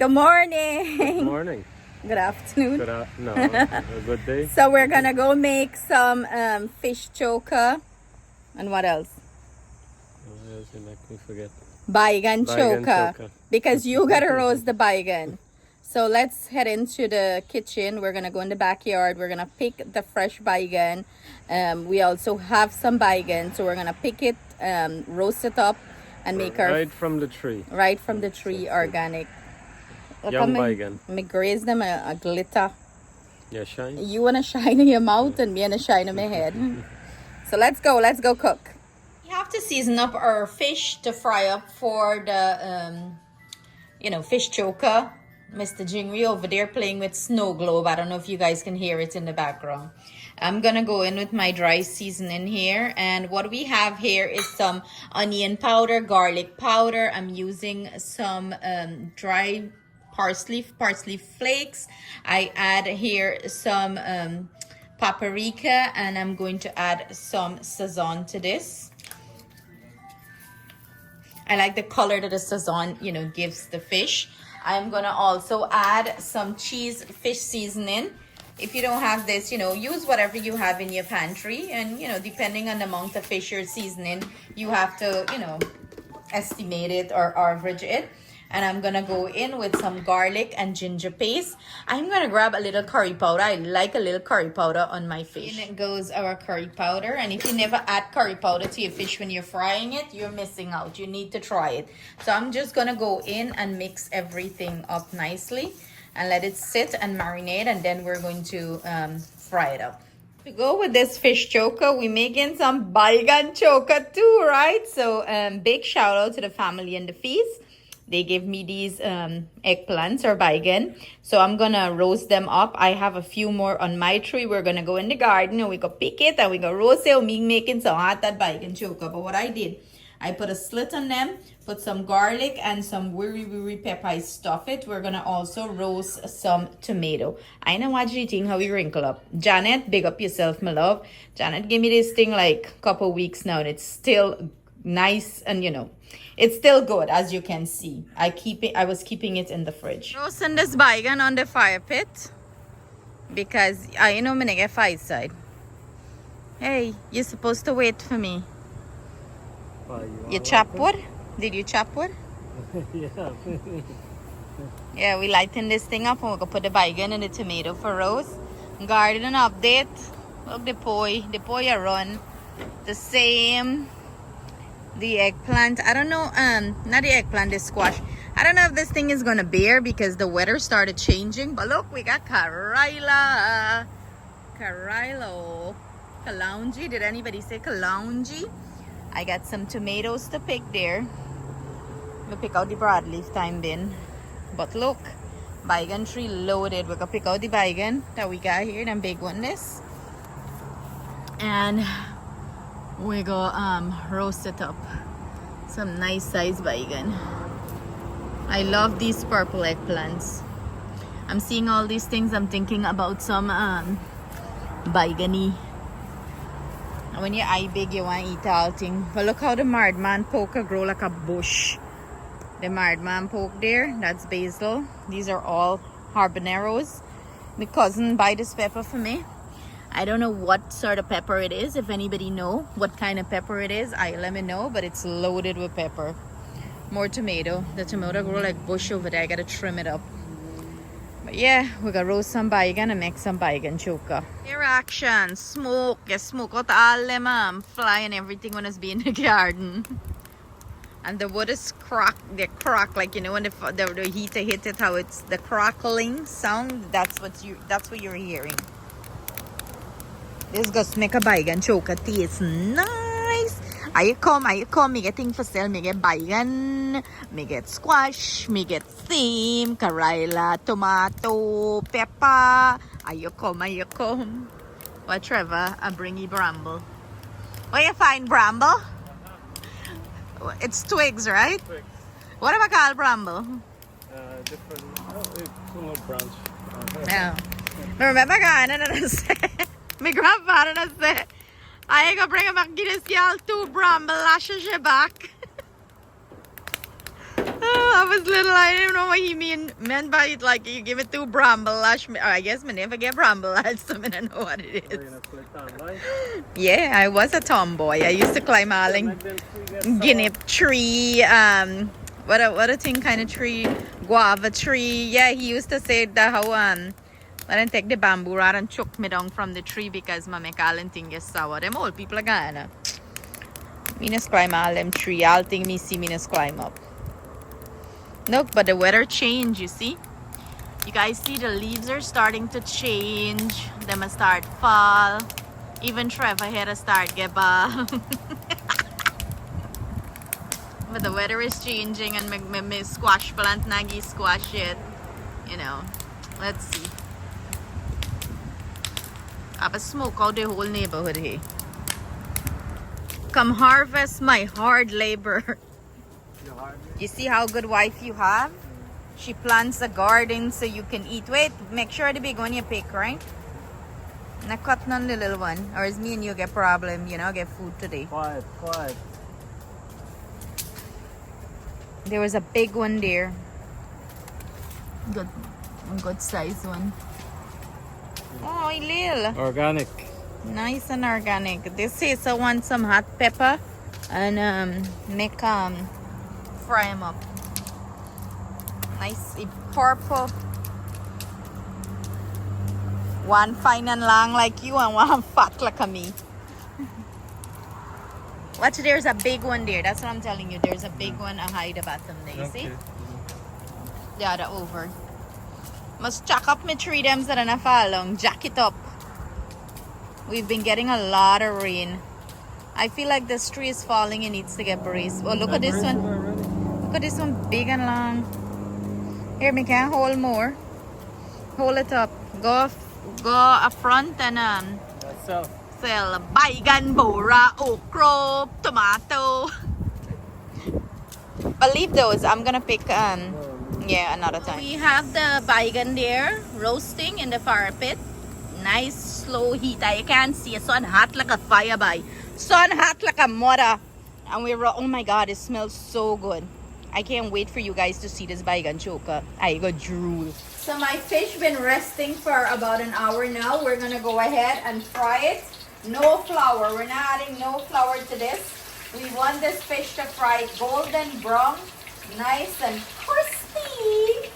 Good morning. Good morning. Good afternoon. No, a good day. So we're gonna go make some fish choka. And what else? What else you make me forget? Baigan Baigan choka. choka. Because you gotta roast the baigan. So let's head into the kitchen. We're gonna go in the backyard. We're gonna pick the fresh baigan. We also have some baigan, so we're gonna pick it, roast it up, and make our Right from the tree. right from the tree, organic. Young baigan. Me graze them a glitter. Yeah, shine. You wanna shine in your mouth and me wanna shine in my head. So let's go cook. We have to season up our fish to fry up for the fish choka. Mr. Jingri over there playing with snow globe. I don't know if you guys can hear it in the background. I'm gonna go in with my dry seasoning here, and what we have here is some onion powder, garlic powder. I'm using some dry parsley flakes. I add here some paprika, and I'm going to add some Sazon to this. I like the color that the Sazon, gives the fish. I'm gonna also add some fish seasoning. If you don't have this, use whatever you have in your pantry, and depending on the amount of fish you're seasoning, you have to estimate it or average it. And I'm gonna go in with some garlic and ginger paste. I'm gonna grab a little curry powder. I like a little curry powder on my fish. In goes our curry powder. And if you never add curry powder to your fish when you're frying it, you're missing out. You need to try it. So I'm just gonna go in and mix everything up nicely and let it sit and marinate, and then we're going to fry it up. To go with this fish choka, we're making some Baigan choka too, right? So big shout out to the family and the feast. They gave me these eggplants or baigan. So I'm gonna roast them up. I have a few more on my tree. We're gonna go in the garden and we go pick it and we go roast it. Me making some hot that baigan choka. But what I did, I put a slit on them, put some garlic and some wiri pepper. I stuff it. We're gonna also roast some tomato. I know what you think, how we wrinkle up. Janet, big up yourself, my love. Janet gave me this thing like a couple weeks now, and it's still nice, and it's still good, as you can see. I was keeping it in the fridge. Roasting this baigan on the fire pit because I I'm gonna get fire side. Hey, you're supposed to wait for me. You chop wood? Did you chop wood? Yeah. Yeah, we lighten this thing up and we're gonna put the baigan and the tomato for roast. Garden update. Look, the poi are run the same. The eggplant, I don't know, not the eggplant, the squash. I don't know if this thing is gonna bear because the weather started changing. But look, we got Kalaunji. Did anybody say Kalaunji? I got some tomatoes to pick there. We pick out the broadleaf thyme bin. But look, baigan tree loaded. We're gonna pick out the baigan that we got here, them big one this. And we go roast it up. Some nice size baigan. I love these purple eggplants. I'm seeing all these things. I'm thinking about some baigani. And when your eye big, you want to eat all thing. But look how the mardman poke grow like a bush. The mardman poke there, that's basil. These are all habaneros. My cousin buy this pepper for me. I don't know what sort of pepper it is. If anybody know what kind of pepper it is, let me know. But it's loaded with pepper. More tomato. The tomato grow like bush over there. I gotta trim it up. But yeah, we're gonna roast some baigan and make some baigan choka. Here action, smoke. Yes, smoke out all them flying everything when it's being in the garden. And the wood is they crack like when the heat hit it, how it's the crackling sound. That's what you're hearing. This just make a baigan choka taste nice. I come, me get things for sale. Me get baigan, me get squash, me get steam, karayla, tomato, pepper. I come. What Trevor, I bring you bramble. Where you find bramble? It's twigs, right? Twigs. What am I called bramble? Different. It's a little branch. Yeah. Remember, I said. My grandfather said, I ain't gonna bring him back, get this girl two bramble lashes back. I was little, I didn't know what he meant by it. Like, you give it to bramble lash. I guess I never get bramble lash, so I don't know what it is. Yeah, I was a tomboy. I used to climb all in guinea tree, what a thing kind of tree, guava tree. Yeah, he used to say that how I didn't take the bamboo rod and chuck me down from the tree because my make all them thing get sour. Them old people are gonna. Me just climb all them tree. All thing me see me just climb up. Look, but the weather change, you see? You guys see the leaves are starting to change. They must start fall. Even Trevor had to start get bald. But the weather is changing and my squash plant naggy squash it. You know, let's see. I have a smoke out the whole neighborhood here. Come harvest my hard labor. You see how good wife you have? She plants a garden so you can eat. Wait, make sure the big one you pick, right? Not cut none the little one. Or is me and you get problem, you know, get food today. Quiet. There was a big one there. Good size one. Oh, Lil. Organic. Nice and organic. This says I want some hot pepper and make fry them up. Nice purple. One fine and long like you and one fat like me. Watch, there's a big one there. That's what I'm telling you. There's a big one high the bottom there. You see? The other over. Must jack up my tree them so don't fall long. Jack it up. We've been getting a lot of rain. I feel like this tree is falling and needs to get braced. Oh, look at this one. Look at this one, big and long. Here, me can hold more. Hold it up. Go up front and sell Baigan, bora, okra, tomato. But leave those. I'm gonna pick yeah, another time. We have the Baigan there roasting in the fire pit. Nice slow heat. I can't see it. Sun hot like a fire by. Sun hot like a mother. And we're, oh my god, it smells so good. I can't wait for you guys to see this Baigan Choka. I got drool. So my fish been resting for about an hour now. We're gonna go ahead and fry it. No flour. We're not adding no flour to this. We want this fish to fry golden brown, nice and crispy.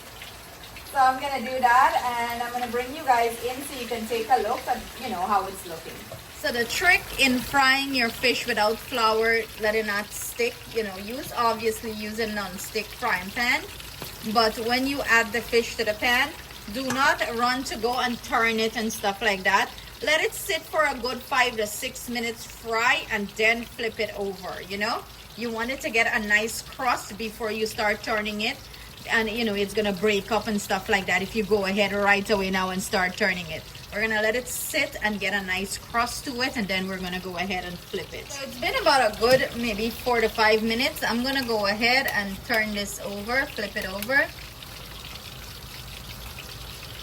So I'm gonna do that, and I'm gonna bring you guys in so you can take a look at, you know, how it's looking. So the trick in frying your fish without flour, let it not stick, you know, obviously use a non-stick frying pan. But when you add the fish to the pan, do not run to go and turn it and stuff like that. Let it sit for a good 5 to 6 minutes fry and then flip it over, you know. You want it to get a nice crust before you start turning it. And, you know, it's going to break up and stuff like that if you go ahead right away now and start turning it. We're going to let it sit and get a nice crust to it, and then we're going to go ahead and flip it. So it's been about a good maybe 4 to 5 minutes. I'm going to go ahead and turn this over, flip it over.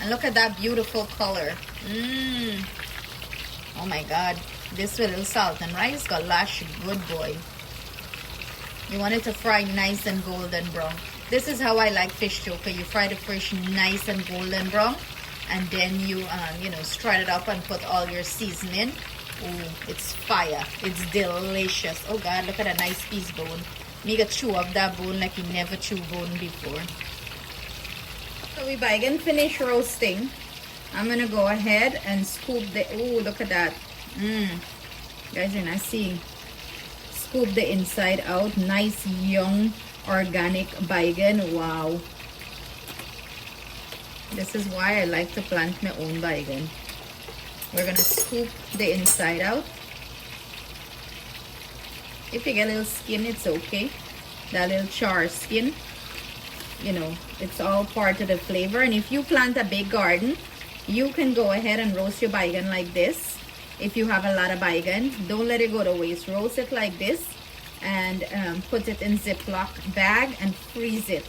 And look at that beautiful color. Oh my god. This with a little salt and rice got lash good boy. You want it to fry nice and golden brown. This is how I like fish choka. You fry the fish nice and golden brown, and then you you know, strut it up and put all your seasoning. Ooh, it's fire. It's delicious. Oh god, look at a nice piece bone. Me got chew up that bone like you never chew bone before. So we Baigan finish roasting. I'm gonna go ahead and scoop the, oh look at that. Guys, you're not seeing. Scoop the inside out. Nice young organic Baigan. Wow. This is why I like to plant my own Baigan. We're gonna scoop the inside out. If you get a little skin, it's okay. That little char skin, you know, it's all part of the flavor. And if you plant a big garden, you can go ahead and roast your Baigan like this. If you have a lot of Baigan, don't let it go to waste. Roast it like this and put it in Ziploc bag and freeze it.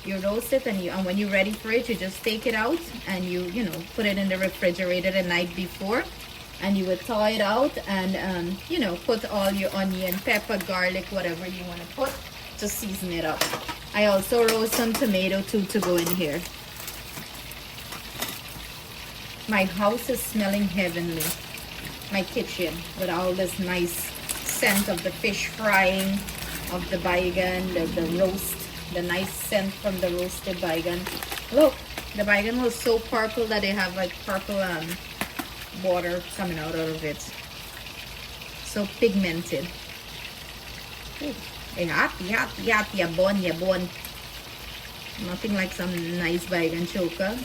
You roast it, and when you're ready for it, you just take it out and you know, put it in the refrigerator the night before, and you would thaw it out and you know, put all your onion, pepper, garlic, whatever you want to put to season it up. I also roast some tomato too to go in here. My house is smelling heavenly. My kitchen with all this nice scent of the fish frying, of the baigan, the roast, the nice scent from the roasted baigan. Look, the baigan was so purple that they have like purple water coming out of it. So pigmented. Ya bon. Nothing like some nice baigan choka.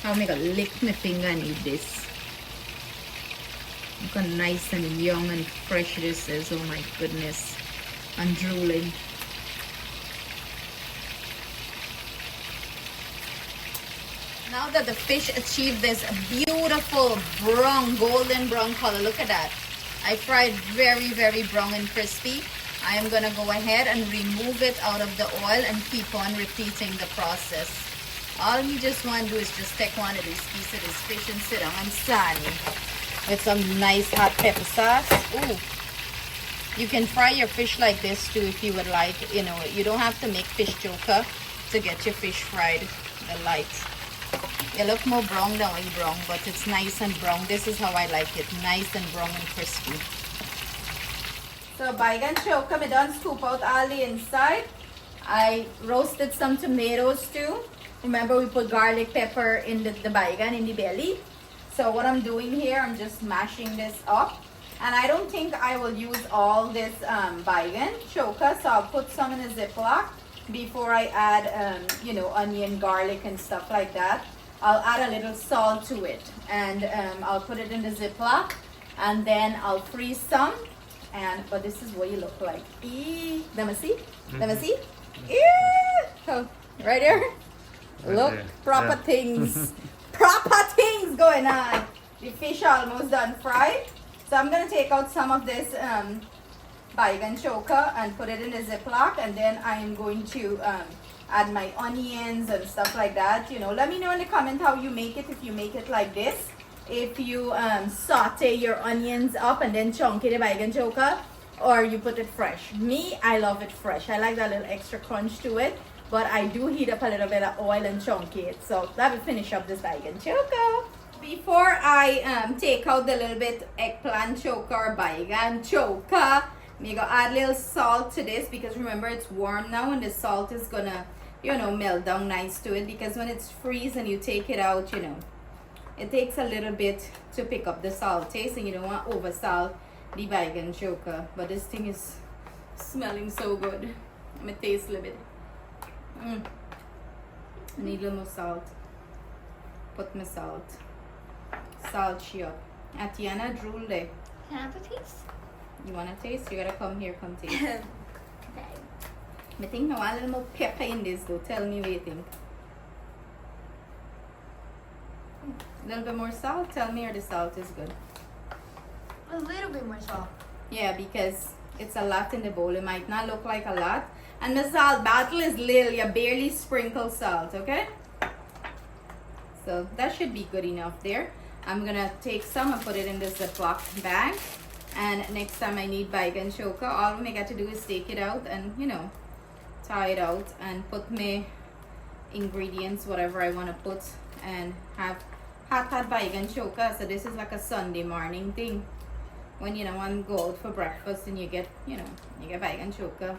I'll make a lick my finger and eat this. Look how nice and young and fresh this is. Oh my goodness. I'm drooling. Now that the fish achieved this beautiful brown, golden brown color, look at that. I fried very, very brown and crispy. I am gonna go ahead and remove it out of the oil and keep on repeating the process. All you just want to do is just take one of these pieces of this fish and sit down and sunny with some nice hot pepper sauce. Ooh. You can fry your fish like this too if you would like. You know, you don't have to make fish choka to get your fish fried the light. They look more brown than way brown, but it's nice and brown. This is how I like it, nice and brown and crispy. So baigan choka, I done scoop out all the inside. I roasted some tomatoes too. Remember we put garlic pepper in the baigan, in the belly. So what I'm doing here, I'm just mashing this up. And I don't think I will use all this baigan choka, so I'll put some in a Ziploc before I add, you know, onion, garlic and stuff like that. I'll add a little salt to it, and I'll put it in the Ziploc, and then I'll freeze some. And but this is what you look like. Let me see. Let me see. So, right here. Look, there. proper things. Proper things going on. The fish almost done fried. So I'm gonna take out some of this baigan choka and put it in a Ziploc, and then I'm going to add my onions and stuff like that. You know, let me know in the comment how you make it. If you make it like this, if you saute your onions up and then chunky the baigan choka, or you put it fresh. Me, I love it fresh. I like that little extra crunch to it, but I do heat up a little bit of oil and chunky it. So that will finish up this baigan choka. Before I take out the little bit eggplant choka or baigan choka, I'm gonna add a little salt to this, because remember it's warm now and the salt is gonna, you know, melt down nice to it, because when it's freeze and you take it out, you know, it takes a little bit to pick up the salt taste, and you don't want over salt the baigan choka. But this thing is smelling so good. I'm gonna taste a little bit. I need a little more salt. Put my salt. Salt she up. Atiana, drool there. Can I have a taste? You wanna taste? You gotta come here, come taste. Okay. I think I want a little more pepper in this though. Tell me what you think. A little bit more salt? Tell me or the salt is good. A little bit more salt. Yeah, because it's a lot in the bowl. It might not look like a lot. And the salt bottle is little. You barely sprinkle salt, okay? So that should be good enough there. I'm gonna take some and put it in this Ziploc bag. And next time I need baigan choka, all I got to do is take it out and, you know, tie it out and put my ingredients, whatever I want to put, and have hot baigan choka. So this is like a Sunday morning thing. When you know want to go out for breakfast and you get, you know, you get baigan choka.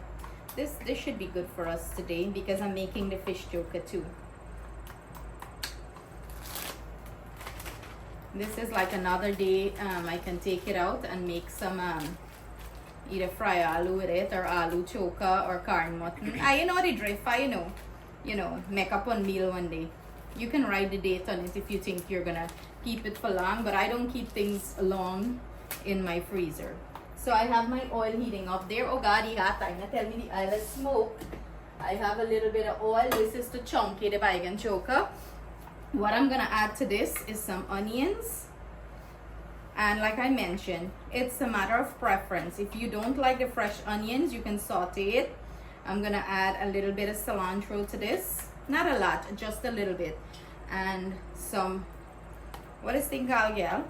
This should be good for us today, because I'm making the fish choka too. This is like another day. I can take it out and make some either fry aloo with it, or aloo choka, or corn mutton. You know the drift. You know, make up one meal one day. You can write the date on it if you think you're gonna keep it for long, but I don't keep things long in my freezer. So I have my oil heating up there. Oh God, you got time to tell me the oil is smoke. I have a little bit of oil. This is to chunky the baigan choka. What I'm gonna add to this is some onions, and like I mentioned, it's a matter of preference. If you don't like the fresh onions, you can saute it. I'm gonna add a little bit of cilantro to this, not a lot, just a little bit, and some, what is this thing called, girl?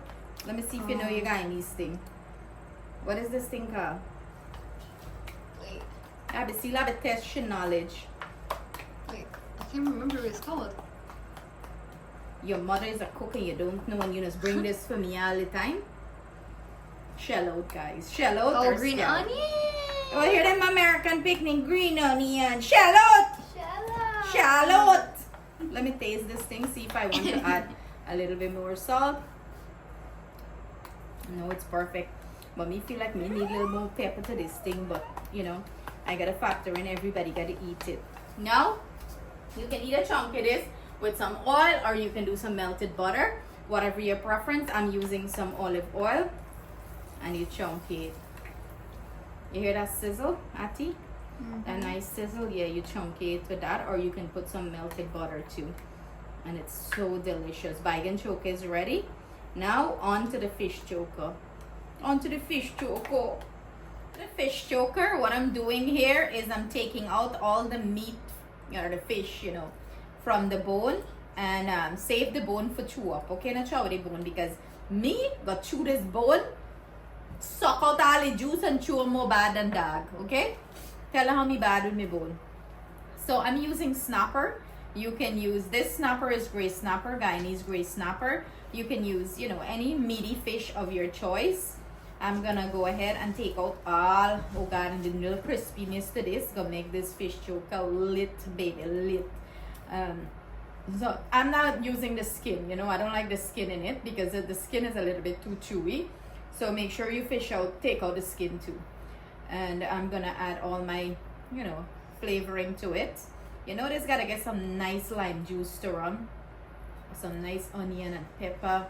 Let me see if you know your Guyanese thing. What is this thing called? Wait. I be still have a test your knowledge. Wait, I can't remember what it's called. Your mother is a cook and you don't know, and you just bring this for me all the time. Shell out, guys. Shell out. Oh, or green scallop. onion. Oh, here them American picnic green onion. Shell out. Shell out. Let me taste this thing. See if I want to add a little bit more salt. No, it's perfect. But me feel like me need a little more pepper to this thing. But you know, I gotta factor in everybody gotta eat it. Now, you can eat a chunk of this with some oil, or you can do some melted butter, whatever your preference. I'm using some olive oil, and you chunk it. You hear that sizzle, Ati? A nice sizzle. Yeah, you chunk it with that, or you can put some melted butter too, and it's so delicious. Baigan choka is ready. Now on to the fish choker. On to the fish choker. The fish choker. What I'm doing here is I'm taking out all the meat, or the fish, you know, from the bone, and save the bone for chew up. Okay, not chow the bone, because me got chew this bone, suck out all the juice and chew more bad than dog. Okay, tell her how me bad with me bone. So I'm using snapper. You can use, this snapper is gray snapper, Guyanese gray snapper. You can use, you know, any meaty fish of your choice. I'm gonna go ahead and take out all, oh god, and the little crispiness to this. Gonna make this fish choka lit, baby, lit. So I'm not using the skin, you know, I don't like the skin in it because the skin is a little bit too chewy. So make sure you take out the skin too. And I'm gonna add all my, you know, flavoring to it. You know, this gotta get some nice lime juice to run, some nice onion and pepper.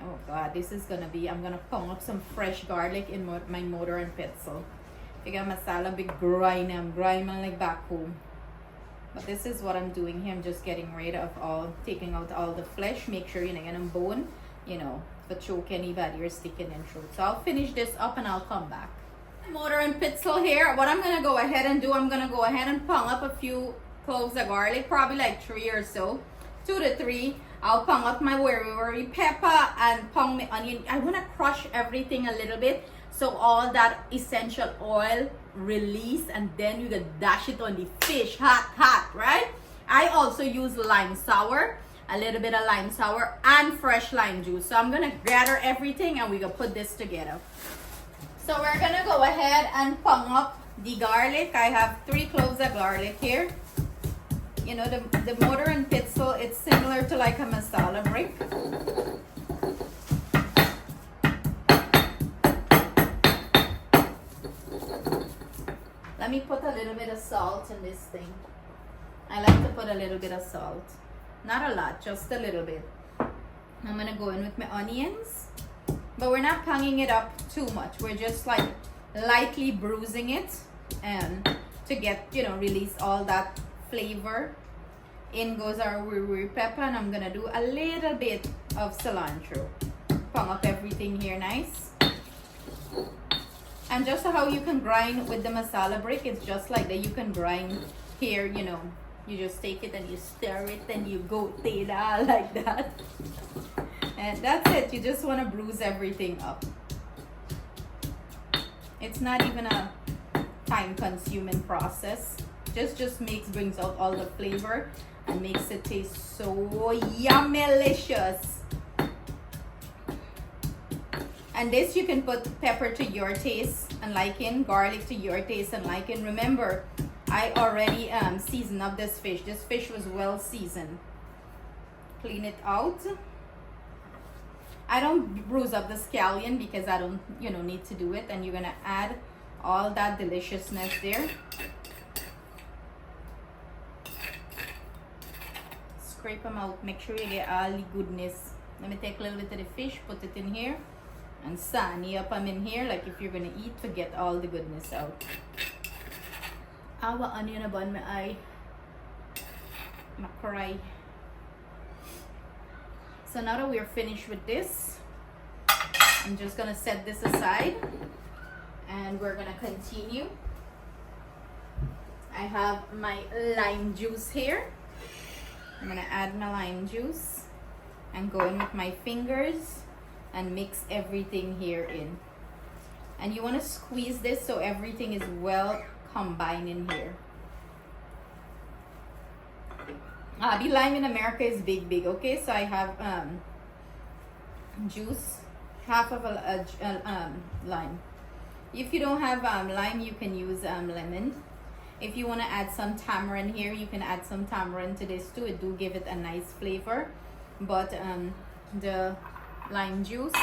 Oh god, this is gonna be, I'm gonna pound up some fresh garlic in my mortar and pestle. You got masala big grinding like back home. But this is what I'm doing here. I'm just getting rid of taking out all the flesh. Make sure you're not gonna bone, you know, for choke anybody or sticking in throat. So I'll finish this up and I'll come back. Mortar and pestle here. What I'm gonna go ahead and do, I'm gonna go ahead and pound up a few cloves of garlic, probably like 3 or so, 2 to 3. I'll pound up my wari pepper and pound my onion. I want to crush everything a little bit so all that essential oil release, and then you can dash it on the fish, hot, right? I also use lime sour, a little bit of lime sour and fresh lime juice. So I'm gonna gather everything and we're gonna put this together. So we're gonna go ahead and pound up the garlic. I have 3 cloves of garlic here. You know, the mortar and pestle, it's similar to like a masala brick. Let me put a little bit of salt in this thing. I like to put a little bit of salt. Not a lot, just a little bit. I'm gonna go in with my onions. But we're not pounding it up too much. We're just like lightly bruising it and to get, you know, release all that flavor. In goes our wari pepper, and I'm gonna do a little bit of cilantro. Pound up everything here nice. And just how you can grind with the masala brick, it's just like that. You can grind here, you know, you just take it and you stir it and you go tela like that. And that's it. You just want to bruise everything up. It's not even a time consuming process. Just brings out all the flavor and makes it taste so yummy-licious. And this you can put pepper to your taste and liking, garlic to your taste and liking. Remember, I already seasoned up this fish. This fish was well seasoned. Clean it out. I don't bruise up the scallion because I don't, you know, need to do it. And you're gonna add all that deliciousness there. Scrape them out. Make sure you get all the goodness. Let me take a little bit of the fish, put it in here, and sani up them in here. Like if you're gonna eat, to get all the goodness out. Awa onion upon my eye. My cry. So now that we're finished with this, I'm just gonna set this aside and we're gonna continue. I have my lime juice here. I'm gonna add my lime juice and go in with my fingers and mix everything here in. And you wanna squeeze this so everything is well combine in here. The lime in America is big, okay? So I have juice, half of a lime. If you don't have lime, you can use lemon. If you want to add some tamarind here, you can add some tamarind to this too. It do give it a nice flavor. But the lime juice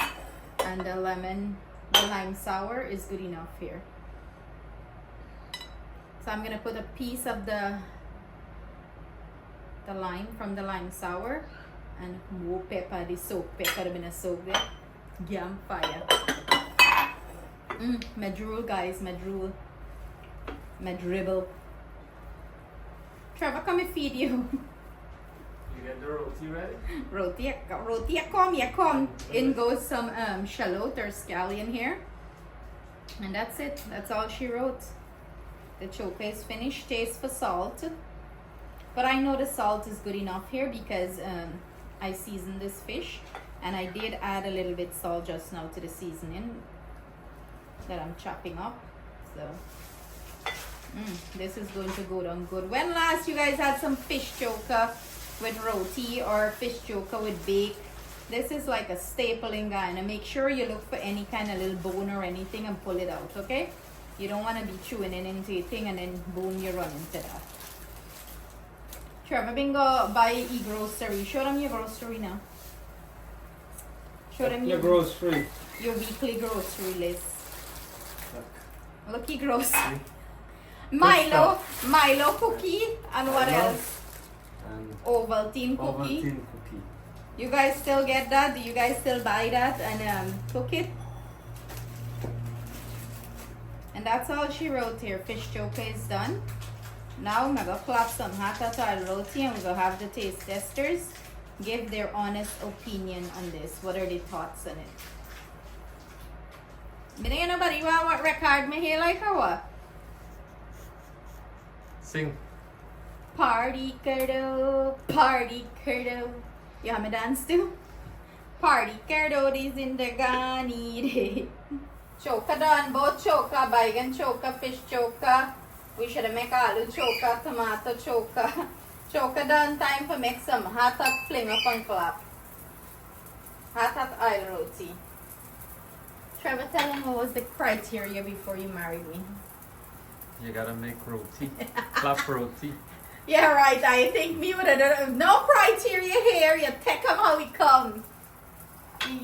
and the lime sour is good enough here. So I'm going to put a piece of the lime from the lime sour and more pepper, the soak pepper I'm gonna soak there. Yum fire. My drool, guys, my drool. My dribble. Trevor, come and feed you. You get the roti ready? Roti, come. In goes some shallot or scallion here. And that's it. That's all she wrote. The choka is finished. Taste for salt. But I know the salt is good enough here because I seasoned this fish. And I did add a little bit salt just now to the seasoning that I'm chopping up. So this is going to go down good. When last you guys had some fish choka with roti or fish choka with bake? This is like a staple in Ghana. Make sure you look for any kind of little bone or anything and pull it out, okay? You don't want to be chewing it into a thing and then boom, you run into that. Trevor, been go buy e-grocery. Show them your grocery now. Show them your grocery. Your weekly grocery list. Lucky grocery. Milo cookie and what else? Ovaltine cookie. Ovaltine cookie. You guys still get that? Do you guys still buy that and cook it? And that's all she wrote here. Fish choka is done. Now I'm gonna clap some hot oil roti and we're gonna have the taste testers give their honest opinion on this. What are their thoughts on it? Ain't nobody want what record me here like or what? Sing. Party kerdo, party kerdo. You have me dance too? Party kerdo is in the Ghani. Choka done, both choka, baigan choka, fish choka. We should have make aloo choka, tomato choka. Choka done, time for make some hot fling up and clap. Hot oil roti. Trevor, tell him what was the criteria before you married me. You gotta make roti. Clap roti. Yeah, right. I think me would have done no criteria here. You take him how he come.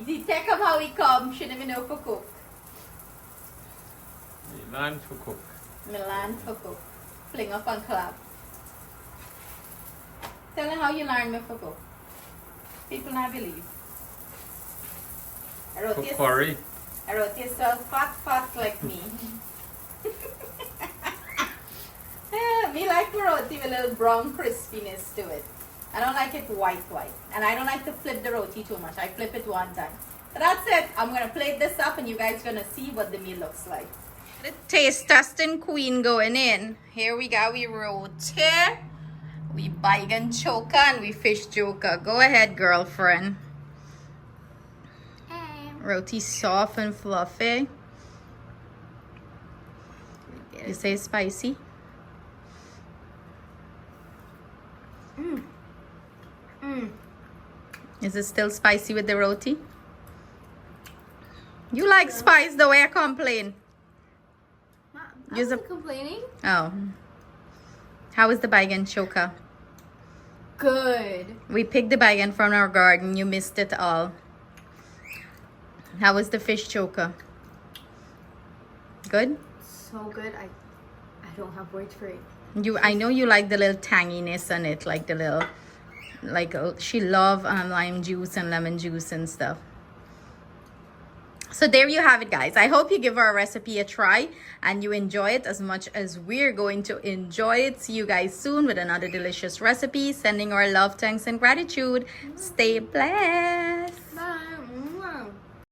You take him how he come. Shouldn't even know for cook. Milan for cook. Milan for cook. Fling up and clap. Tell him how you learn me for cook. People not believe. Cook curry. I wrote yourself fat like me. Yeah, me like roti with a little brown crispiness to it. I don't like it white. And I don't like to flip the roti too much. I flip it one time. So that's it. I'm going to plate this up and you guys going to see what the meal looks like. The taste testing queen going in. Here we go. We roti. We baigan choka and we fish choka. Go ahead, girlfriend. Roti soft and fluffy. You say spicy? Is it still spicy with the roti? You like spice the way I complain. I wasn't complaining. Oh. How is the baigan choka? Good. We picked the baigan from our garden. You missed it all. How was the fish choka? Good? So good. I don't have words for it. I know you like the little tanginess on it, like the little, she love lime juice and lemon juice and stuff. So there you have it, guys. I hope you give our recipe a try and you enjoy it as much as we're going to enjoy it. See you guys soon with another delicious recipe. Sending our love, thanks, and gratitude. Stay blessed.